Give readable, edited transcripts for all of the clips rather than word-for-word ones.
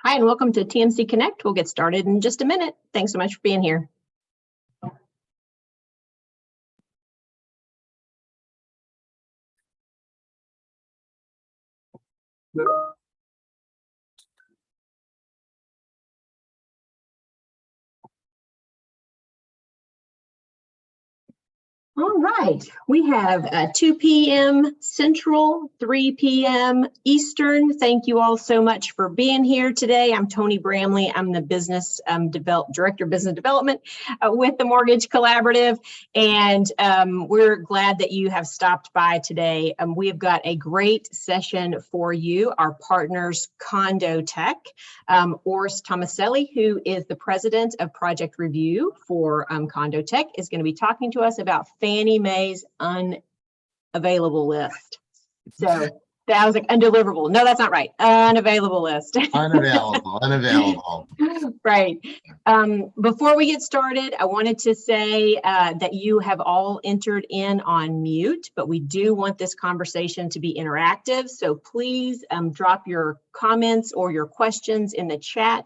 Hi, and welcome to TMC Connect. We'll get started in just a minute. Thanks so much for being here. All right, we have 2 p.m. Central, 3 p.m. Eastern. Thank you all so much for being here today. I'm Tony Bramley. I'm the Director of Business Development with the Mortgage Collaborative, and we're glad that you have stopped by today. We have got a great session for you. Our partners, CondoTek, Orest Tomaselli, who is the President of Project Review for CondoTek, is going to be talking to us about Fannie Mae's unavailable list. So that was like undeliverable. No, that's not right. Unavailable list. Unavailable. Right. Before we get started, I wanted to say that you have all entered in on mute, but we do want this conversation to be interactive. So please drop your comments or your questions in the chat,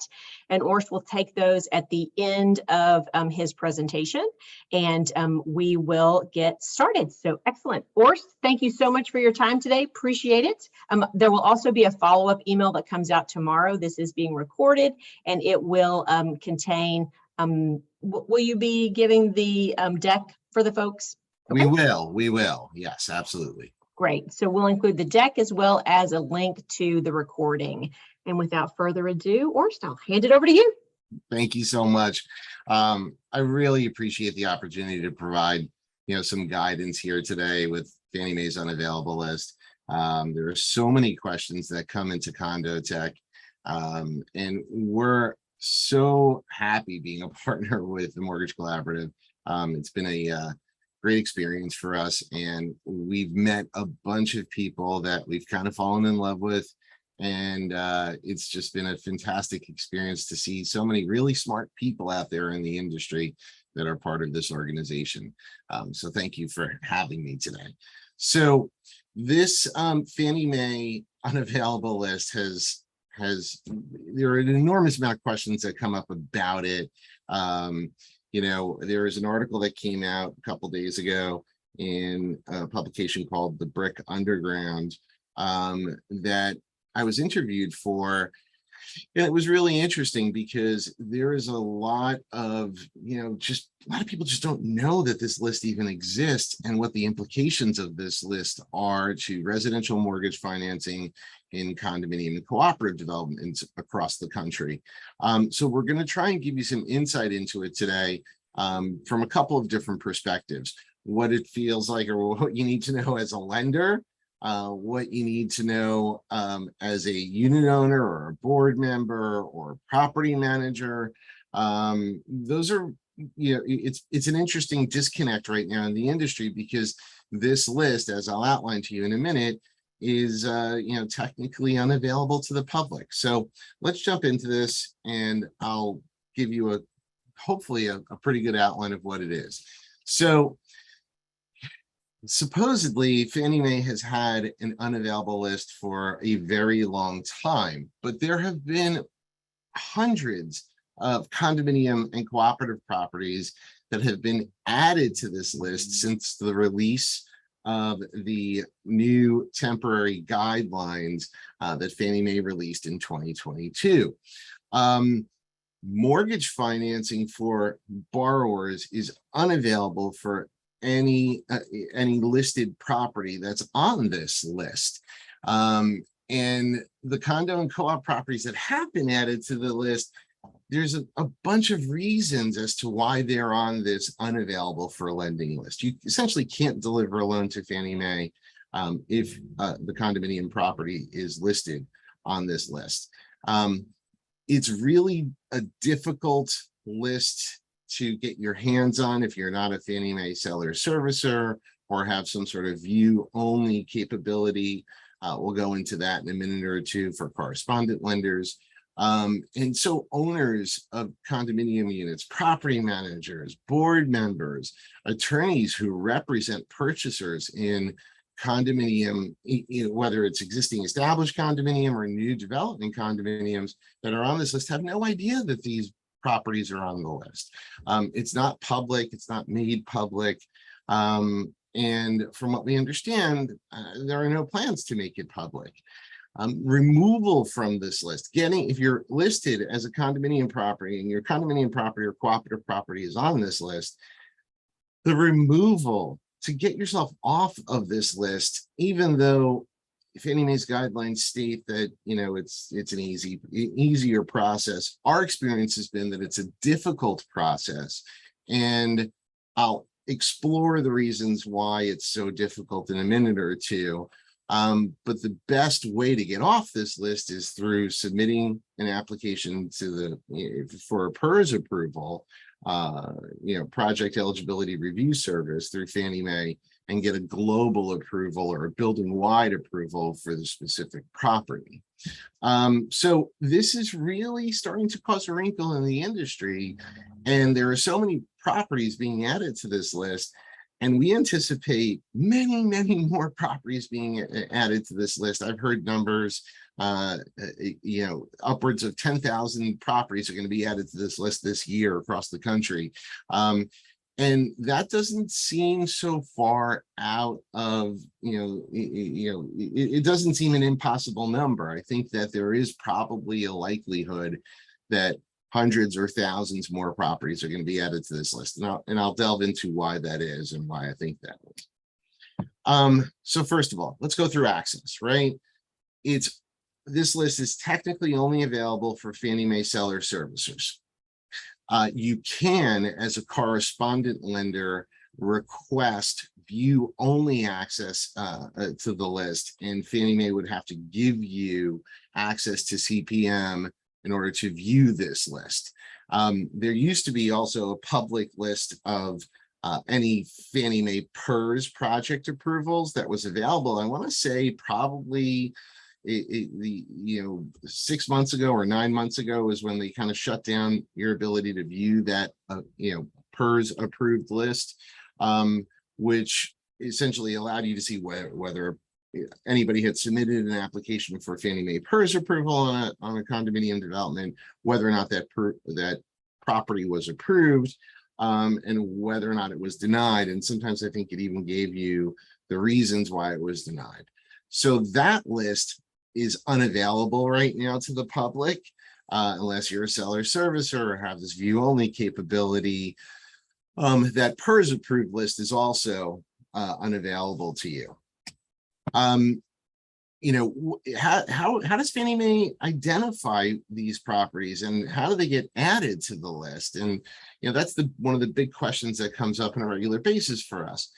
and Orest will take those at the end of his presentation, and we will get started. So excellent. Orest, thank you so much for your time today. Appreciate it. There will also be a follow-up email that comes out tomorrow. This is being recorded, and it will contain, will you be giving the deck for the folks? Okay. We will. Yes, absolutely. Great. So we'll include the deck as well as a link to the recording. And without further ado, Orest, I'll hand it over to you. Thank you so much. I really appreciate the opportunity to provide, some guidance here today with Fannie Mae's unavailable list. There are so many questions that come into CondoTek, and we're so happy being a partner with the Mortgage Collaborative. It's been a great experience for us, and we've met a bunch of people that we've kind of fallen in love with, and it's just been a fantastic experience to see so many really smart people out there in the industry that are part of this organization. So thank you for having me today. So this Fannie Mae unavailable list there are an enormous amount of questions that come up about it. There is an article that came out a couple days ago in a publication called The Brick Underground that I was interviewed for. And it was really interesting because there is a lot of, a lot of people just don't know that this list even exists and what the implications of this list are to residential mortgage financing in condominium and cooperative developments across the country. So we're going to try and give you some insight into it today from a couple of different perspectives. What it feels like, or what you need to know as a lender, what you need to know as a unit owner or a board member or property manager. Those are, it's an interesting disconnect right now in the industry because this list, as I'll outline to you in a minute, is technically unavailable to the public. So let's jump into this, and I'll give you hopefully a pretty good outline of what it is. So supposedly, Fannie Mae has had an unavailable list for a very long time, but there have been hundreds of condominium and cooperative properties that have been added to this list since the release of the new temporary guidelines that Fannie Mae released in 2022. Mortgage financing for borrowers is unavailable for any listed property that's on this list. And the condo and co-op properties that have been added to the list, there's a bunch of reasons as to why they're on this unavailable for lending list. You essentially can't deliver a loan to Fannie Mae if the condominium property is listed on this list. It's really a difficult list to get your hands on if you're not a Fannie Mae seller servicer or have some sort of view-only capability. We'll go into that in a minute or two for correspondent lenders. And so owners of condominium units, property managers, board members, attorneys who represent purchasers in condominium, whether it's existing established condominium or new development condominiums that are on this list, have no idea that these properties are on the list. It's not public, it's not made public. And from what we understand, there are no plans to make it public. Removal from this list, if you're listed as a condominium property and your condominium property or cooperative property is on this list, the removal to get yourself off of this list, even though Fannie Mae's guidelines state that, it's an easier process. Our experience has been that it's a difficult process, and I'll explore the reasons why it's so difficult in a minute or two. But the best way to get off this list is through submitting an application to for a PERS approval, project eligibility review service through Fannie Mae, and get a global approval or a building-wide approval for the specific property. So this is really starting to cause a wrinkle in the industry, and there are so many properties being added to this list, and we anticipate many, many more properties being added to this list. I've heard numbers, upwards of 10,000 properties are going to be added to this list this year across the country. And that doesn't seem so far out of, it doesn't seem an impossible number. I think that there is probably a likelihood that hundreds or thousands more properties are going to be added to this list. And I'll delve into why that is and why I think that is. So first of all, let's go through access, right? This list is technically only available for Fannie Mae seller servicers. You can, as a correspondent lender, request view-only access to the list, and Fannie Mae would have to give you access to CPM in order to view this list. There used to be also a public list of any Fannie Mae PERS project approvals that was available. I want to say probably 6 months ago or 9 months ago is when they kind of shut down your ability to view that PERS approved list, which essentially allowed you to see whether anybody had submitted an application for Fannie Mae PERS approval on a condominium development, whether or not that property was approved, and whether or not it was denied. And sometimes I think it even gave you the reasons why it was denied. So that list is unavailable right now to the public, unless you're a seller servicer or have this view only capability. That PERS approved list is also unavailable to you. How does Fannie Mae identify these properties, and how do they get added to the list? And that's one of the big questions that comes up on a regular basis for us.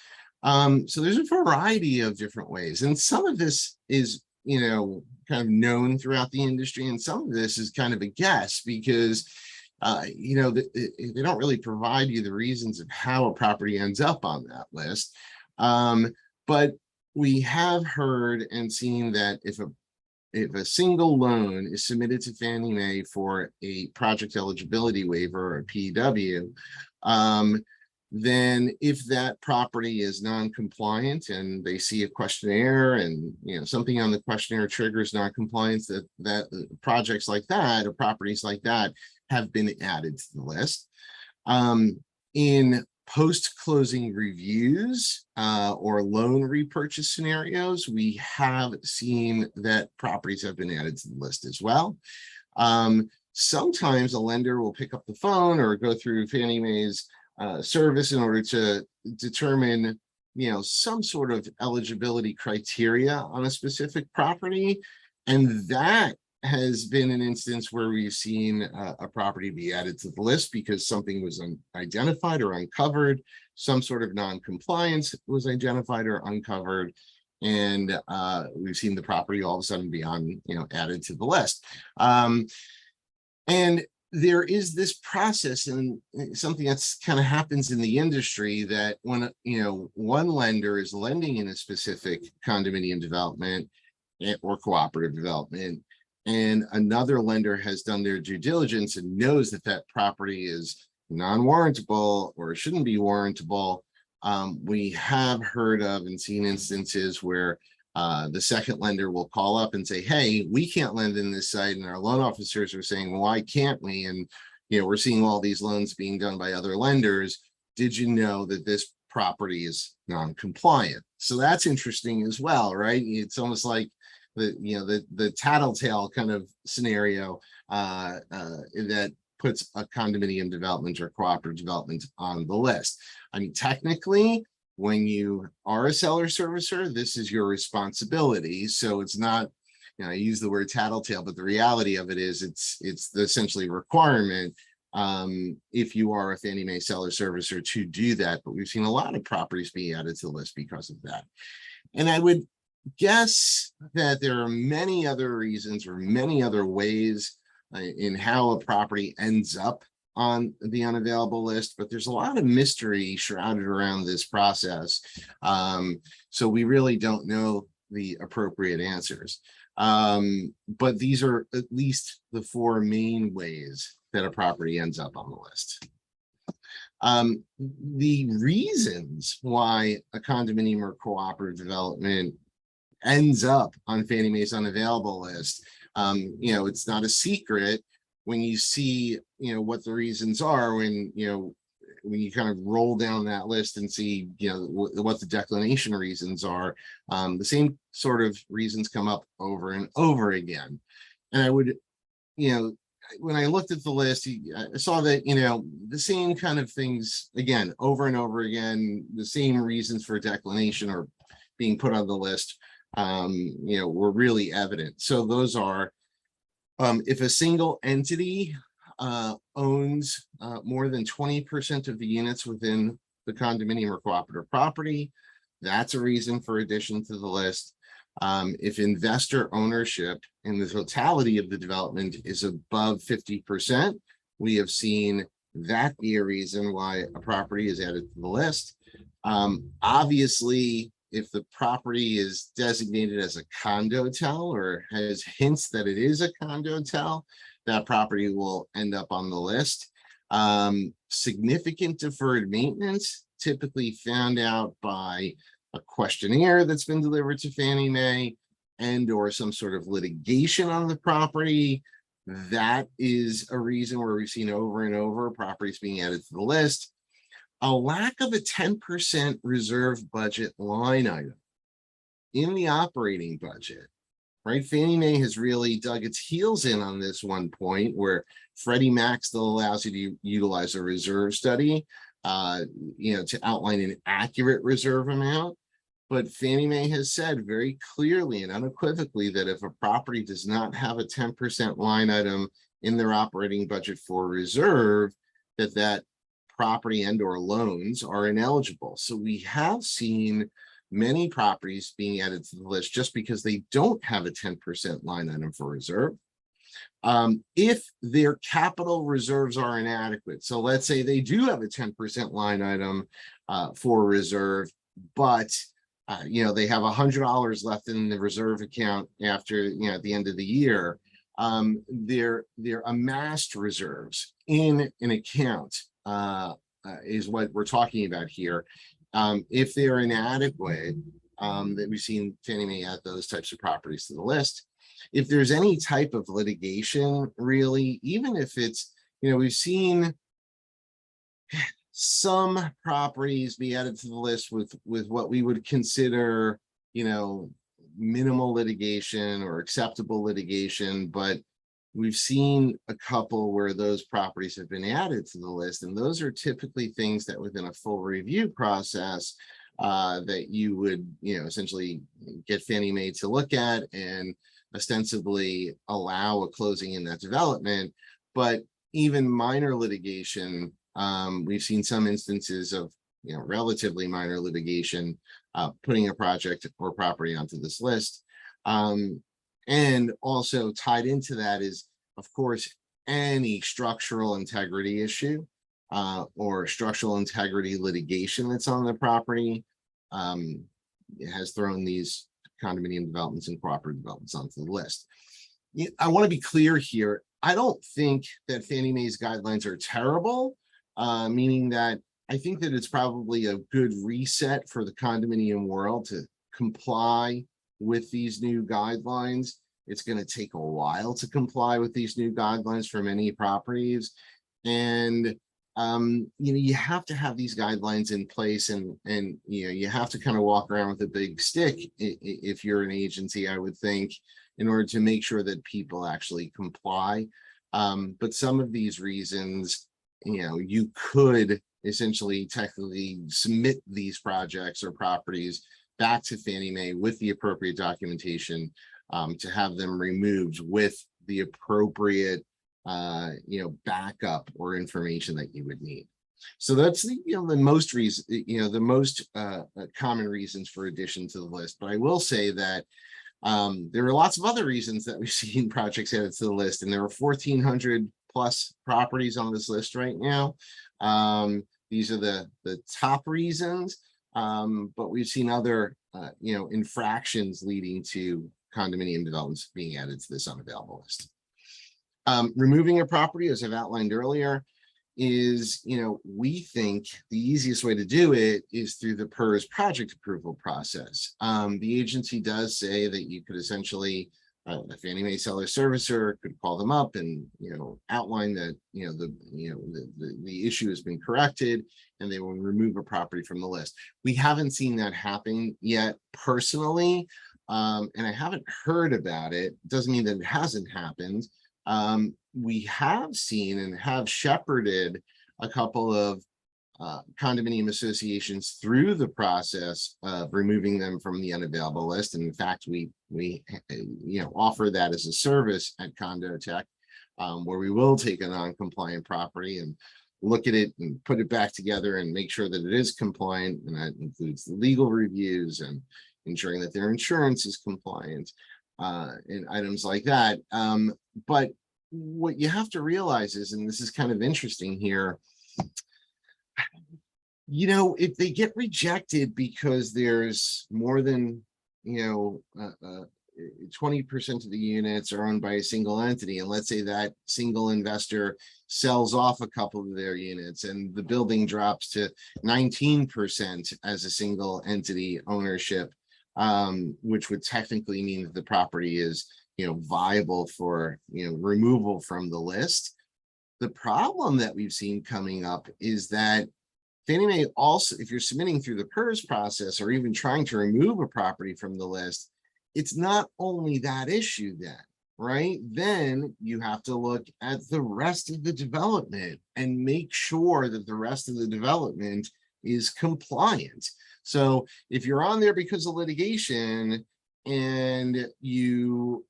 So there's a variety of different ways, and some of this is kind of known throughout the industry, and some of this is kind of a guess because they don't really provide you the reasons of how a property ends up on that list. But we have heard and seen that if a single loan is submitted to Fannie Mae for a project eligibility waiver or a PEW, then if that property is non-compliant and they see a questionnaire and something on the questionnaire triggers non-compliance, that projects like that or properties like that have been added to the list. In post-closing reviews or loan repurchase scenarios, we have seen that properties have been added to the list as well. Sometimes a lender will pick up the phone or go through Fannie Mae's service in order to determine some sort of eligibility criteria on a specific property, and that has been an instance where we've seen a property be added to the list because something was identified or uncovered, some sort of non-compliance was identified or uncovered, and we've seen the property all of a sudden be added to the list. And there is this process, and something that's kind of happens in the industry, that when one lender is lending in a specific condominium development or cooperative development, and another lender has done their due diligence and knows that that property is non-warrantable or shouldn't be warrantable, We have heard of and seen instances where the second lender will call up and say, hey, we can't lend in this site. And our loan officers are saying, well, why can't we? And, we're seeing all these loans being done by other lenders. Did you know that this property is non-compliant? So that's interesting as well, right? It's almost like the tattletale kind of scenario that puts a condominium development or cooperative development on the list. I mean, technically, when you are a seller servicer, this is your responsibility. So it's not, I use the word tattletale, but the reality of it is it's the essentially requirement if you are a Fannie Mae seller servicer to do that. But we've seen a lot of properties be added to the list because of that. And I would guess that there are many other reasons or many other ways in how a property ends up on the unavailable list, but there's a lot of mystery shrouded around this process. So we really don't know the appropriate answers. But these are at least the four main ways that a property ends up on the list. The reasons why a condominium or cooperative development ends up on Fannie Mae's unavailable list, it's not a secret when you see, what the reasons are, when you kind of roll down that list and see, what the declination reasons are, the same sort of reasons come up over and over again. And I would, when I looked at the list, I saw that, the same kind of things, again, over and over again, the same reasons for declination or being put on the list, were really evident. So those are, if a single entity owns more than 20% of the units within the condominium or cooperative property, that's a reason for addition to the list. If investor ownership in the totality of the development is above 50%, we have seen that be a reason why a property is added to the list. Obviously, if the property is designated as a condotel or has hints that it is a condotel, that property will end up on the list. Significant deferred maintenance, typically found out by a questionnaire that's been delivered to Fannie Mae and or some sort of litigation on the property. That is a reason where we've seen over and over properties being added to the list. A lack of a 10% reserve budget line item in the operating budget, right? Fannie Mae has really dug its heels in on this one point where Freddie Mac still allows you to utilize a reserve study, to outline an accurate reserve amount. But Fannie Mae has said very clearly and unequivocally that if a property does not have a 10% line item in their operating budget for reserve, that property and or loans are ineligible. So we have seen many properties being added to the list just because they don't have a 10% line item for reserve. If their capital reserves are inadequate, so let's say they do have a 10% line item for reserve, but they have $100 left in the reserve account after, at the end of the year, their amassed reserves in an account is what we're talking about here. If they're inadequate, that we've seen Fannie Mae add those types of properties to the list. If there's any type of litigation, really, even if it's, we've seen some properties be added to the list with what we would consider, minimal litigation or acceptable litigation, but we've seen a couple where those properties have been added to the list, and those are typically things that within a full review process that you would, essentially get Fannie Mae to look at and ostensibly allow a closing in that development. But even minor litigation, we've seen some instances of, relatively minor litigation, putting a project or property onto this list. And also tied into that is, of course, any structural integrity issue or structural integrity litigation that's on the property. It has thrown these condominium developments and cooperative developments onto the list. I want to be clear here. I don't think that Fannie Mae's guidelines are terrible, meaning that I think that it's probably a good reset for the condominium world to comply with these new guidelines. It's going to take a while to comply with these new guidelines for many properties. And you have to have these guidelines in place, and you have to kind of walk around with a big stick if you're an agency, I would think, in order to make sure that people actually comply. But some of these reasons, you could essentially technically submit these projects or properties back to Fannie Mae with the appropriate documentation to have them removed with the appropriate backup or information that you would need. So that's the most reason, the most common reasons for addition to the list. But I will say that there are lots of other reasons that we've seen projects added to the list, and there are 1,400 plus properties on this list right now. These are the top reasons, but we've seen other infractions leading to condominium developments being added to this unavailable list. Removing a property, as I've outlined earlier, is, we think the easiest way to do it is through the PERS project approval process. The agency does say that you could essentially, a Fannie Mae seller servicer could call them up and, outline that, the issue has been corrected and they will remove a property from the list. We haven't seen that happen yet personally, and I haven't heard about it. Doesn't mean that it hasn't happened. We have seen and have shepherded a couple of condominium associations through the process of removing them from the unavailable list. And in fact, we offer that as a service at CondoTek, where we will take a non-compliant property and look at it and put it back together and make sure that it is compliant. And that includes the legal reviews and ensuring that their insurance is compliant and items like that. But what you have to realize is, and this is kind of interesting here, if they get rejected because there's more than 20% of the units are owned by a single entity, and let's say that single investor sells off a couple of their units and the building drops to 19% as a single entity ownership, which would technically mean that the property is viable for removal from the list. The problem that we've seen coming up is that Fannie Mae also, if you're submitting through the PERS process or even trying to remove a property from the list, it's not only that issue then, right? Then you have to look at the rest of the development and make sure that the rest of the development is compliant. So if you're on there because of litigation and you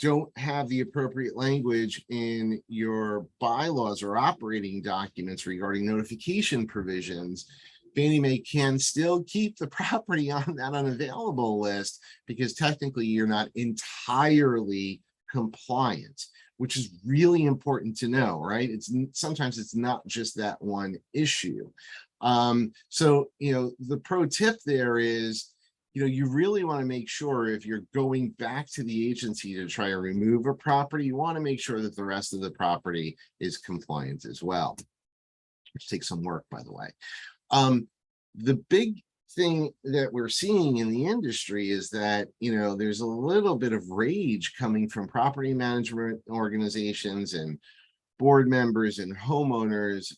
don't have the appropriate language in your bylaws or operating documents regarding notification provisions, Fannie Mae can still keep the property on that unavailable list because technically you're not entirely compliant, which is really important to know, right? Sometimes it's not just that one issue. So the pro tip there is, you really want to make sure if you're going back to the agency to try to remove a property, you want to make sure that the rest of the property is compliant as well, which takes some work, by the way. The big thing that we're seeing in the industry is that, there's a little bit of rage coming from property management organizations and board members and homeowners,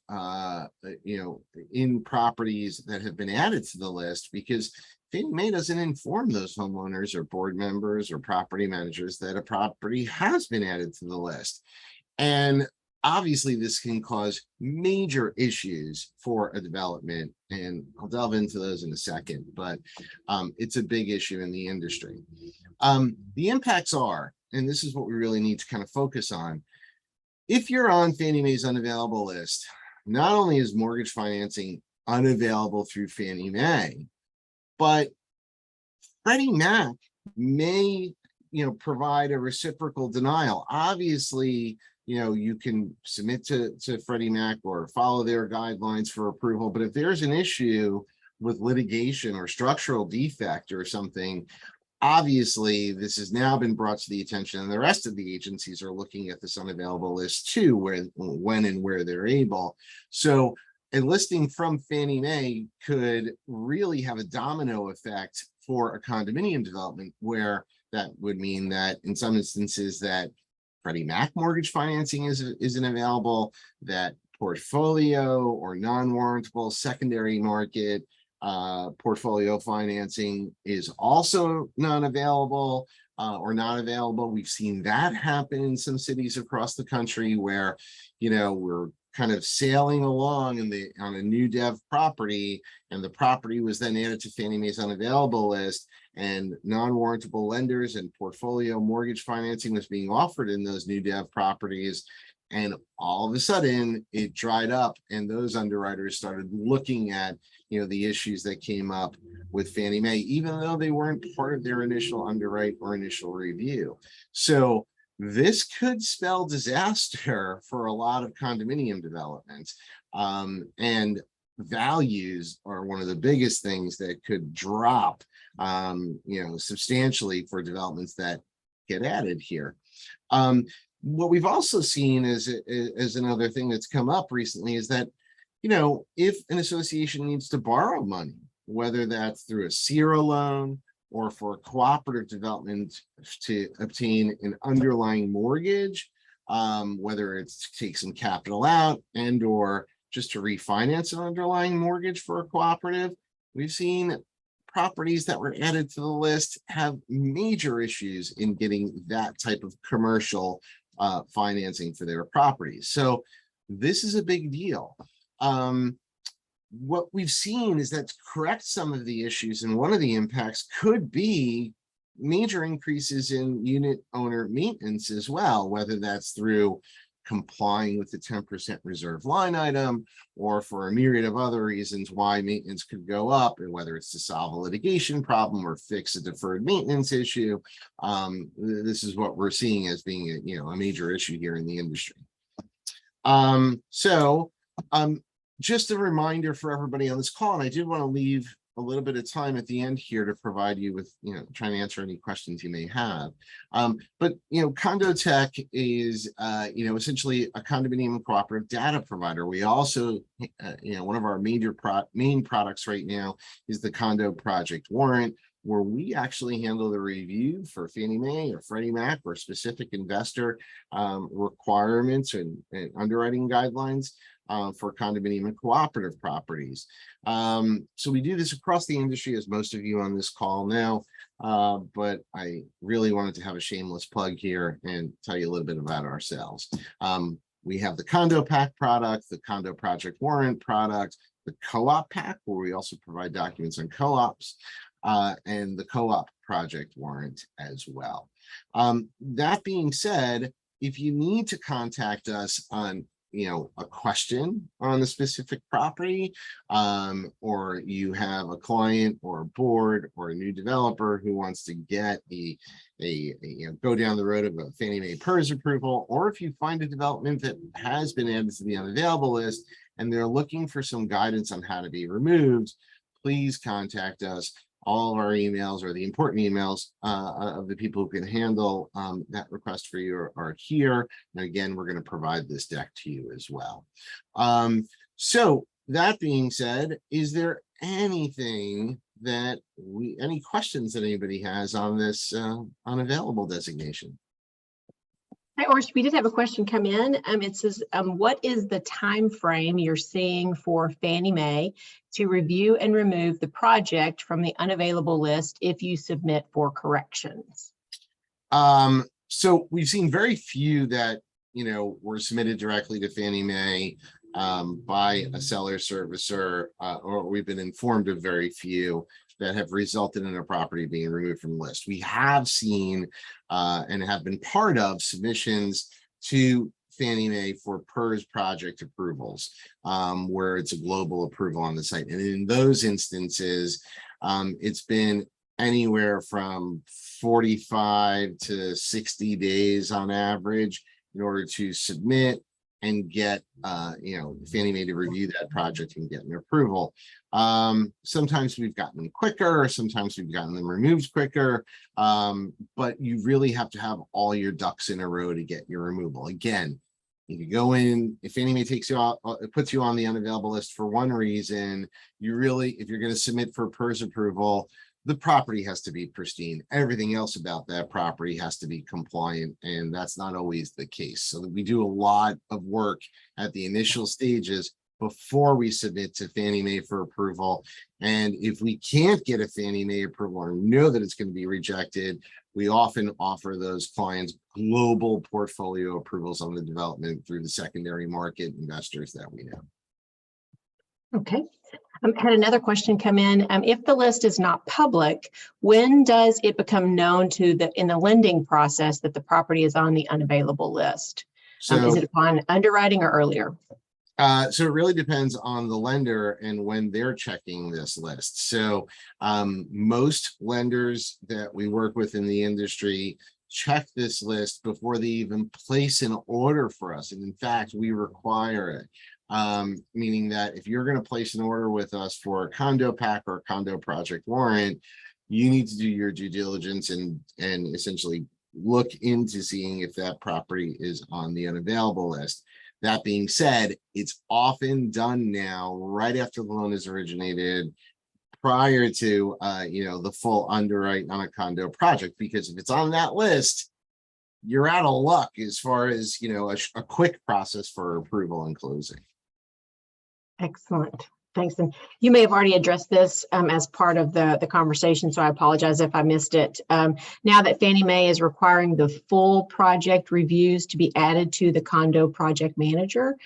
in properties that have been added to the list, because Fannie Mae doesn't inform those homeowners or board members or property managers that a property has been added to the list. And obviously this can cause major issues for a development, and I'll delve into those in a second, but it's a big issue in the industry. The impacts are, and this is what we really need to kind of focus on, if you're on Fannie Mae's unavailable list, not only is mortgage financing unavailable through Fannie Mae, but Freddie Mac may, provide a reciprocal denial. Obviously, you can submit to Freddie Mac or follow their guidelines for approval. But if there's an issue with litigation or structural defect or something, obviously this has now been brought to the attention, and the rest of the agencies are looking at this unavailable list too, when and where they're able. So a listing from Fannie Mae could really have a domino effect for a condominium development, where that would mean that in some instances that Freddie Mac mortgage financing isn't available, that portfolio or non-warrantable secondary market portfolio financing is also non-available or not available. We've seen that happen in some cities across the country where, we're kind of sailing along on a new dev property, and the property was then added to Fannie Mae's unavailable list, and non-warrantable lenders and portfolio mortgage financing was being offered in those new dev properties. And all of a sudden it dried up, and those underwriters started looking at, the issues that came up with Fannie Mae, even though they weren't part of their initial underwrite or initial review. So this could spell disaster for a lot of condominium developments. And values are one of the biggest things that could drop, substantially for developments that get added here. What we've also seen is another thing that's come up recently is that, if an association needs to borrow money, whether that's through a CERA loan or for a cooperative development to obtain an underlying mortgage, whether it's to take some capital out and or just to refinance an underlying mortgage for a cooperative, we've seen properties that were added to the list have major issues in getting that type of commercial financing for their properties. So this is a big deal. What we've seen is that to correct some of the issues, and one of the impacts could be major increases in unit owner maintenance as well, whether that's through complying with the 10% reserve line item, or for a myriad of other reasons why maintenance could go up, and whether it's to solve a litigation problem or fix a deferred maintenance issue. This is what we're seeing as being a major issue here in the industry. Just a reminder for everybody on this call, and I did want to leave a little bit of time at the end here to provide you with, trying to answer any questions you may have. But CondoTek is, essentially a condominium and cooperative data provider. We also, one of our main products right now is the Condo Project Warrant, where we actually handle the review for Fannie Mae or Freddie Mac or specific investor requirements and underwriting guidelines for condominium and cooperative properties. So we do this across the industry, as most of you on this call know, but I really wanted to have a shameless plug here and tell you a little bit about ourselves. We have the Condo Pack product, the Condo Project Warrant product, the Co-op Pack, where we also provide documents on co-ops, and the Co-op Project Warrant as well. That being said, if you need to contact us on a question on the specific property, or you have a client or a board or a new developer who wants to get go down the road of a Fannie Mae PERS approval, or if you find a development that has been added to the unavailable list and they're looking for some guidance on how to be removed, please contact us. All of our emails, or the important emails of the people who can handle that request for you, are here. And again, we're going to provide this deck to you as well. So that being said, is there anything that any questions that anybody has on this unavailable designation? Hi, Orest, we did have a question come in. It says, what is the time frame you're seeing for Fannie Mae to review and remove the project from the unavailable list if you submit for corrections? So we've seen very few that were submitted directly to Fannie Mae by a seller servicer, or we've been informed of very few that have resulted in a property being removed from the list. We have seen and have been part of submissions to Fannie Mae for PERS project approvals, where it's a global approval on the site. And in those instances, it's been anywhere from 45 to 60 days on average in order to submit and get Fannie Mae to review that project and get an approval. Sometimes we've gotten them quicker, sometimes we've gotten them removed quicker, but you really have to have all your ducks in a row to get your removal. Again, If you go in, if Fannie Mae takes you out, puts you on the unavailable list for one reason, you really, if you're going to submit for PERS approval, the property has to be pristine. Everything else about that property has to be compliant, and that's not always the case. So we do a lot of work at the initial stages before we submit to Fannie Mae for approval. And if we can't get a Fannie Mae approval or know that it's going to be rejected, we often offer those clients global portfolio approvals on the development through the secondary market investors that we know. Okay. Had another question come in. If the list is not public, when does it become known to in the lending process that the property is on the unavailable list? Is it upon underwriting or earlier? So it really depends on the lender and when they're checking this list. So most lenders that we work with in the industry check this list before they even place an order for us. And in fact, we require it, meaning that if you're going to place an order with us for a condo pack or a condo project warrant, you need to do your due diligence and essentially look into seeing if that property is on the unavailable list. That being said, it's often done now right after the loan is originated, prior to the full underwrite on a condo project, because if it's on that list, you're out of luck as far as a quick process for approval and closing. Excellent. Thanks. And you may have already addressed this as part of the conversation, so I apologize if I missed it. Now that Fannie Mae is requiring the full project reviews to be added to the condo project manager,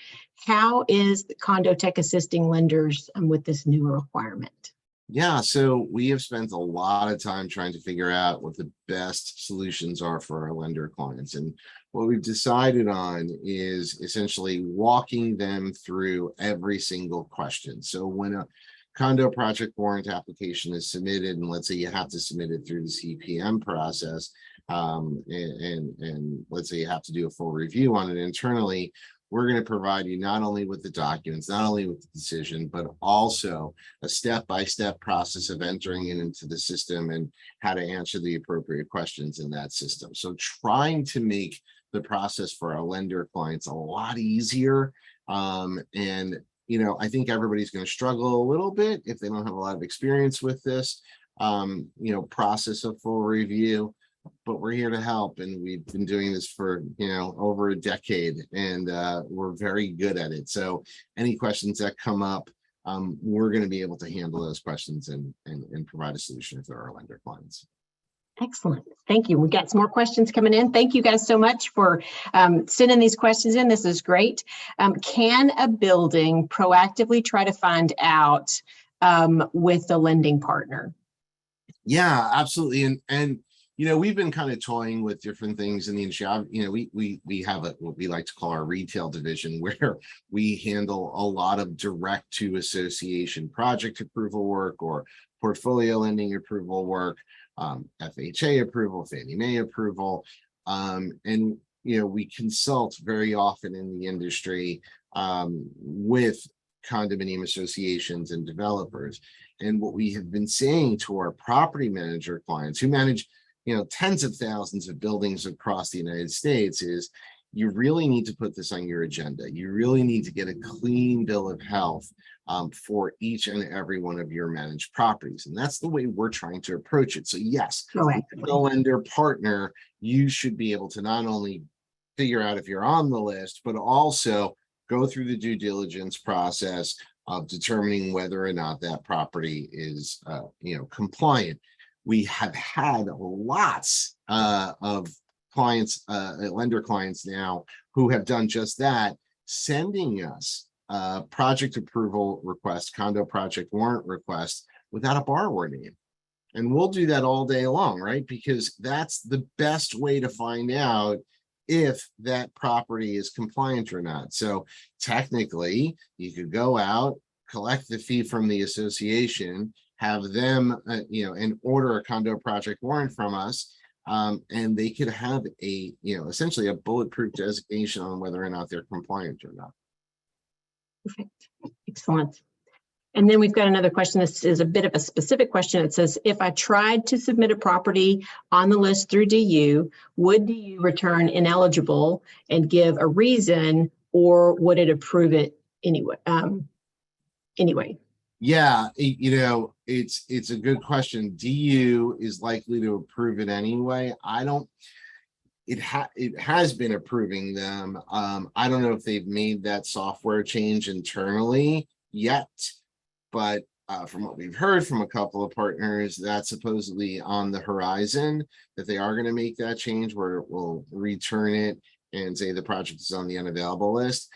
how is CondoTek assisting lenders with this new requirement? Yeah, so we have spent a lot of time trying to figure out what the best solutions are for our lender clients. And what we've decided on is essentially walking them through every single question. So when a condo project warrant application is submitted, and let's say you have to submit it through the CPM process, and let's say you have to do a full review on it internally, we're going to provide you not only with the documents, not only with the decision, but also a step-by-step process of entering it into the system and how to answer the appropriate questions in that system. So trying to make the process for our lender clients a lot easier. And I think everybody's going to struggle a little bit if they don't have a lot of experience with this, process of full review. But we're here to help, and we've been doing this for over a decade, and we're very good at it. So any questions that come up, we're going to be able to handle those questions and provide a solution for our lender clients. Excellent. Thank you. We got some more questions coming in. Thank you guys so much for sending these questions in. This is great. Can a building proactively try to find out with the lending partner? Yeah, absolutely. And we've been kind of toying with different things in the industry. We have what we like to call our retail division, where we handle a lot of direct to association project approval work or portfolio lending approval work, FHA approval, Fannie Mae approval. And we consult very often in the industry with condominium associations and developers. And what we have been saying to our property manager clients who manage tens of thousands of buildings across the United States is you really need to put this on your agenda. You really need to get a clean bill of health for each and every one of your managed properties. And that's the way we're trying to approach it. So yes, the lender partner, you should be able to not only figure out if you're on the list, but also go through the due diligence process of determining whether or not that property is compliant. We have had lots of clients, lender clients now, who have done just that, sending us project approval requests, condo project warrant requests without a borrower name. And we'll do that all day long, right? Because that's the best way to find out if that property is compliant or not. So technically, you could go out, collect the fee from the association, have them, and order a condo project warrant from us, and they could have a, essentially a bulletproof designation on whether or not they're compliant or not. Perfect. Excellent. And then we've got another question. This is a bit of a specific question. It says, if I tried to submit a property on the list through DU, would DU return ineligible and give a reason, or would it approve it anyway? Yeah, it's a good question. DU is likely to approve it anyway. It has been approving them. I don't know if they've made that software change internally yet, but from what we've heard from a couple of partners, that's supposedly on the horizon, that they are going to make that change where it will return it and say the project is on the unavailable list.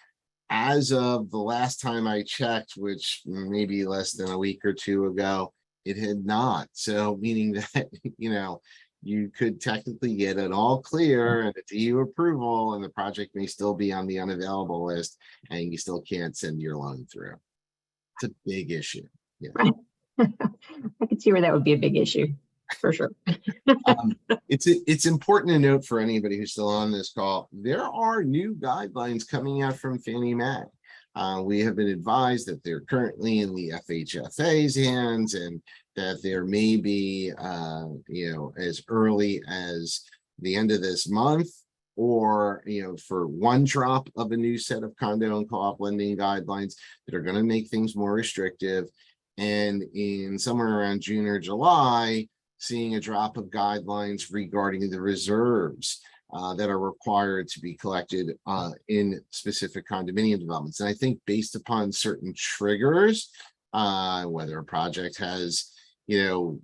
As of the last time I checked, which maybe less than a week or two ago, it had not. So meaning that, you could technically get it all clear and a DU approval, and the project may still be on the unavailable list, and you still can't send your loan through. It's a big issue. Yeah. Right. I could see where that would be a big issue, for sure. It's important to note for anybody who's still on this call, there are new guidelines coming out from Fannie Mae. We have been advised that they're currently in the FHFA's hands, and that there may be, as early as the end of this month, or, for one drop of a new set of condo and co-op lending guidelines that are going to make things more restrictive. And in somewhere around June or July, seeing a drop of guidelines regarding the reserves that are required to be collected in specific condominium developments. And I think based upon certain triggers, whether a project has, litigation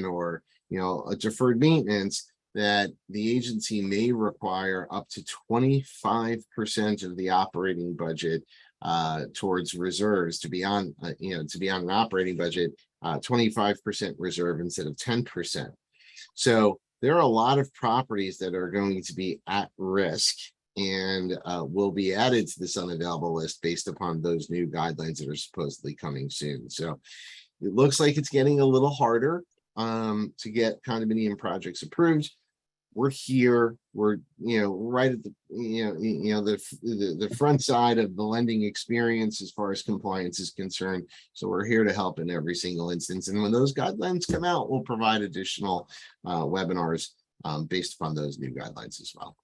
or, a deferred maintenance, that the agency may require up to 25% of the operating budget towards reserves to be on, an operating budget, 25% reserve instead of 10%. So there are a lot of properties that are going to be at risk and will be added to this unavailable list based upon those new guidelines that are supposedly coming soon. So it looks like it's getting a little harder to get condominium projects approved. We're here. We're right at the the front side of the lending experience as far as compliance is concerned. So we're here to help in every single instance. And when those guidelines come out, we'll provide additional webinars based upon those new guidelines as well.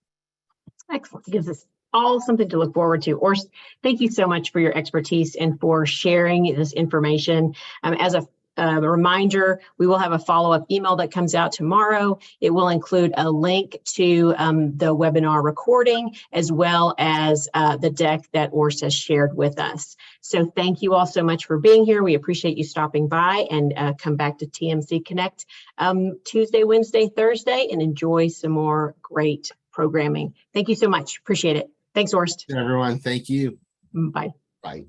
Excellent. It gives us all something to look forward to. Orest, thank you so much for your expertise and for sharing this information. As a reminder, we will have a follow-up email that comes out tomorrow. It will include a link to the webinar recording, as well as the deck that Orest has shared with us. So thank you all so much for being here. We appreciate you stopping by, and come back to TMC Connect Tuesday, Wednesday, Thursday, and enjoy some more great programming. Thank you so much. Appreciate it. Thanks, Orest. Everyone, thank you. Bye. Bye.